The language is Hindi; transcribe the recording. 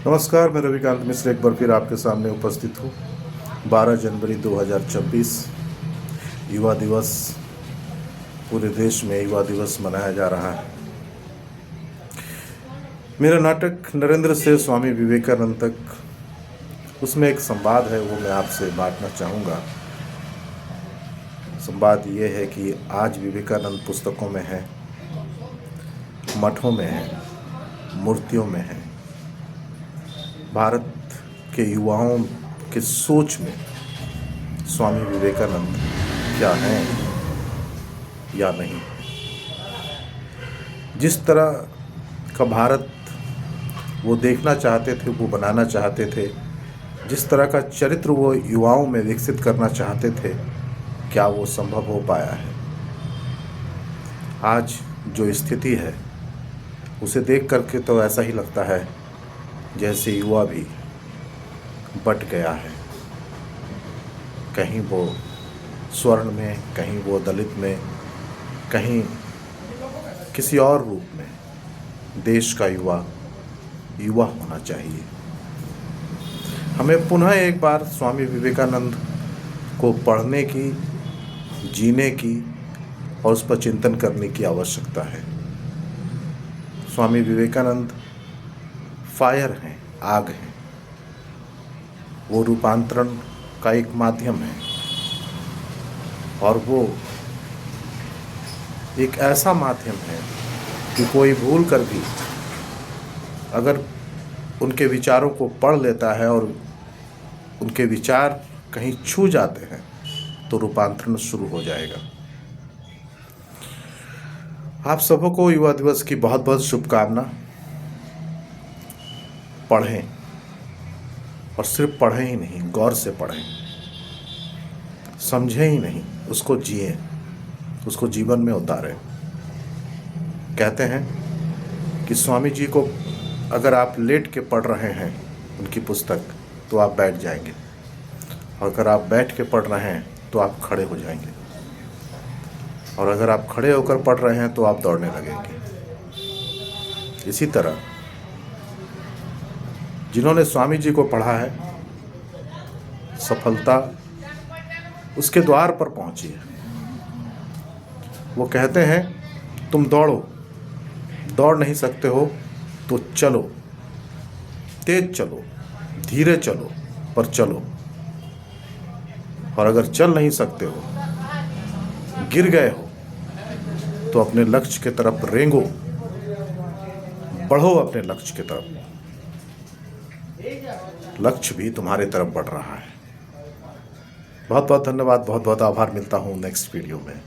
नमस्कार, मैं रविकांत मिश्र एक बार फिर आपके सामने उपस्थित हूँ। 12 जनवरी 2026 युवा दिवस, पूरे देश में युवा दिवस मनाया जा रहा है। मेरा नाटक नरेंद्र से स्वामी विवेकानंद तक, उसमें एक संवाद है, वो मैं आपसे बांटना चाहूँगा। संवाद ये है कि आज विवेकानंद पुस्तकों में है, मठों में है, मूर्तियों में है। भारत के युवाओं के सोच में स्वामी विवेकानंद क्या हैं या नहीं। जिस तरह का भारत वो देखना चाहते थे, वो बनाना चाहते थे, जिस तरह का चरित्र वो युवाओं में विकसित करना चाहते थे, क्या वो संभव हो पाया है? आज जो स्थिति है उसे देख करके तो ऐसा ही लगता है जैसे युवा भी बट गया है। कहीं वो स्वर्ण में, कहीं वो दलित में, कहीं किसी और रूप में। देश का युवा युवा होना चाहिए। हमें पुनः एक बार स्वामी विवेकानंद को पढ़ने की, जीने की और उस पर चिंतन करने की आवश्यकता है। स्वामी विवेकानंद फायर हैं, आग हैं। वो रूपांतरण का एक माध्यम है और वो एक ऐसा माध्यम है कि कोई भूल कर भी अगर उनके विचारों को पढ़ लेता है और उनके विचार कहीं छू जाते हैं तो रूपांतरण शुरू हो जाएगा। आप सबको युवा दिवस की बहुत बहुत शुभकामना। पढ़ें, और सिर्फ पढ़ें ही नहीं, गौर से पढ़ें। समझें ही नहीं, उसको जिएं, उसको जीवन में उतारें। कहते हैं कि स्वामी जी को अगर आप लेट के पढ़ रहे हैं उनकी पुस्तक तो आप बैठ जाएंगे, और अगर आप बैठ के पढ़ रहे हैं तो आप खड़े हो जाएंगे, और अगर आप खड़े होकर पढ़ रहे हैं तो आप दौड़ने लगेंगे। इसी तरह जिन्होंने स्वामी जी को पढ़ा है, सफलता उसके द्वार पर पहुंची है। वो कहते हैं तुम दौड़ो, दौड़ नहीं सकते हो तो चलो, तेज चलो, धीरे चलो, पर चलो। और अगर चल नहीं सकते हो, गिर गए हो, तो अपने लक्ष्य की तरफ रेंगो, बढ़ो अपने लक्ष्य की तरफ। लक्ष्य भी तुम्हारे तरफ बढ़ रहा है। बहुत बहुत धन्यवाद, बहुत बहुत आभार। मिलता हूँ नेक्स्ट वीडियो में।